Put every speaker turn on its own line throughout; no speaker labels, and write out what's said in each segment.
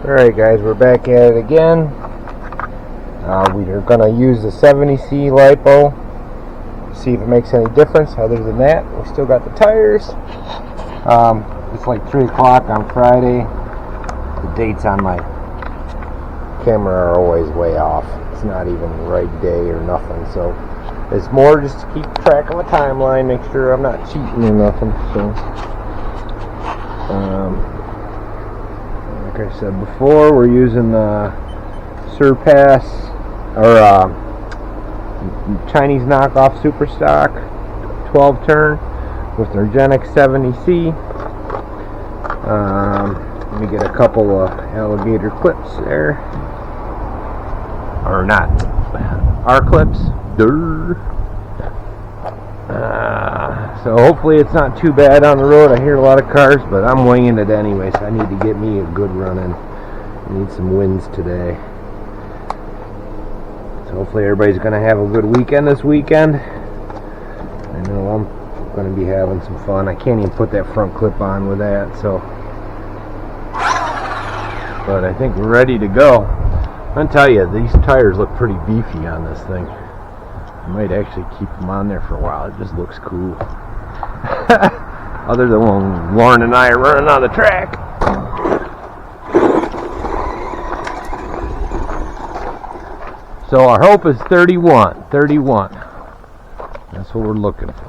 Alright guys, we're back at it again. We are going to use the 70C LiPo, see if it makes any difference. Other than that, we still got the tires. It's like 3 o'clock on Friday. The dates on my camera are always way off. It's not even the right day or nothing, so it's more just to keep track of a timeline, make sure I'm not cheating or nothing. So like I said before, we're using the Surpass or Chinese knockoff Super Stock 12 turn with the URGENEX 70C. Let me get a couple of alligator clips there, or not our clips. So hopefully it's not too bad on the road. I hear a lot of cars, but I'm winging it anyway, so I need to get me a good run in. I need some wins today. So hopefully everybody's going to have a good weekend this weekend. I know I'm going to be having some fun. I can't even put that front clip on with that, so. But I think we're ready to go. I'm going to tell you, these tires look pretty beefy on this thing. I might actually keep them on there for a while. It just looks cool. Other than when Lauren and I are running on the track. So our hope is 31. That's what we're looking for.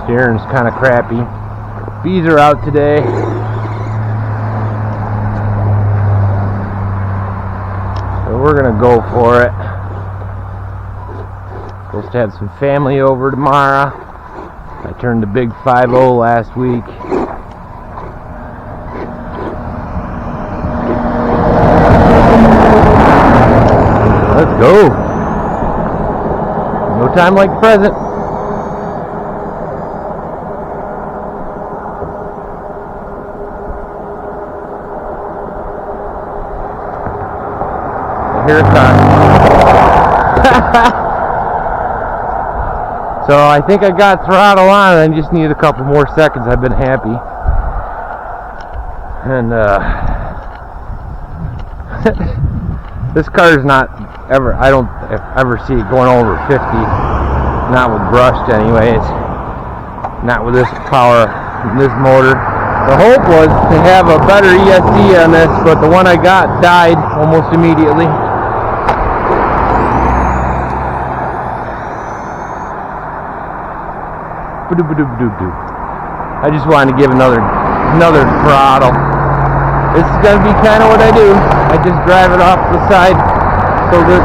Steering's kind of crappy. Bees are out today. So we're gonna go for it. Supposed to have some family over tomorrow. I turned the big 5-0 last week. Let's go. No time like the present. Here it comes. So I think I got throttle on, and I just need a couple more seconds. I've been happy. And this car's not ever, I don't ever see it going over 50. Not with brushed anyways. Not with this power, this motor. The hope was to have a better ESC on this, but the one I got died almost immediately. I just wanted to give another throttle. This is going to be kind of what I do. I just drive it off the side so that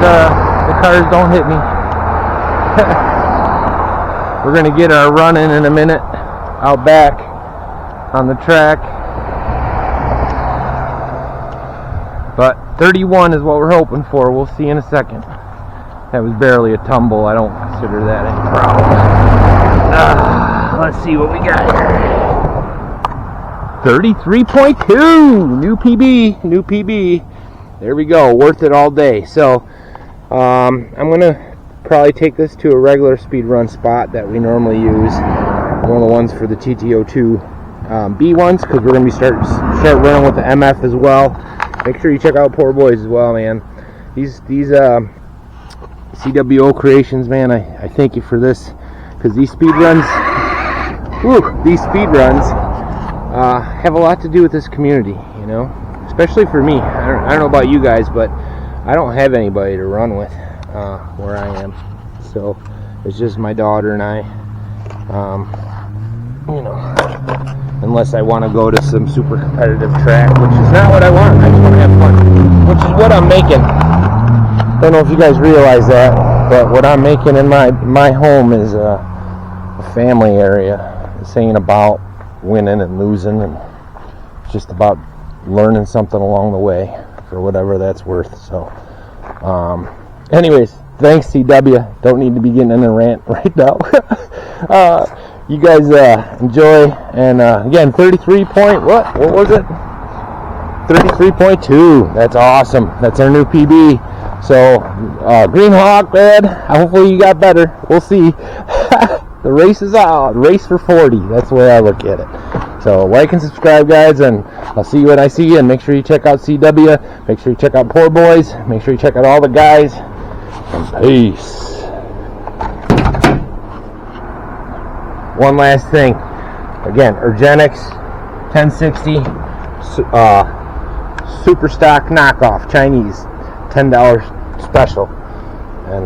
the cars don't hit me. We're going to get our run in a minute out back on the track. But 31 is what we're hoping for. We'll see in a second. That was barely a tumble. I don't consider that any problem. Let's see what we got here. 33.2! New PB. There we go. Worth it all day. So, I'm going to probably take this to a regular speed run spot that we normally use. One of the ones for the DT02 B ones, because we're going to be start running with the MF as well. Make sure you check out Poor Boys as well, man. These CWO creations, man, I thank you for this. Because these speed runs, have a lot to do with this community, you know, especially for me. I don't know about you guys, but I don't have anybody to run with where I am. So it's just my daughter and I. You know, unless I want to go to some super competitive track, which is not what I want. I just want to have fun, which is what I'm making. Don't know if you guys realize that, but what I'm making in my home is a family area. This ain't about winning and losing, and it's just about learning something along the way for whatever that's worth. So anyways, thanks CW. Don't need to be getting in a rant right now. You guys enjoy, and again, 33 point, what was it? 33.2. That's awesome. That's our new PB. So, Green Hawk, man, hopefully you got better. We'll see. The race is out. Race for 40. That's the way I look at it. So, like and subscribe, guys, and I'll see you when I see you. And make sure you check out CW. Make sure you check out Poor Boys. Make sure you check out all the guys. And peace. One last thing. Again, URGENEX 1060 super stock knockoff Chinese, $10 special, and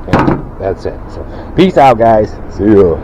yeah, that's it. So peace out, guys. See you.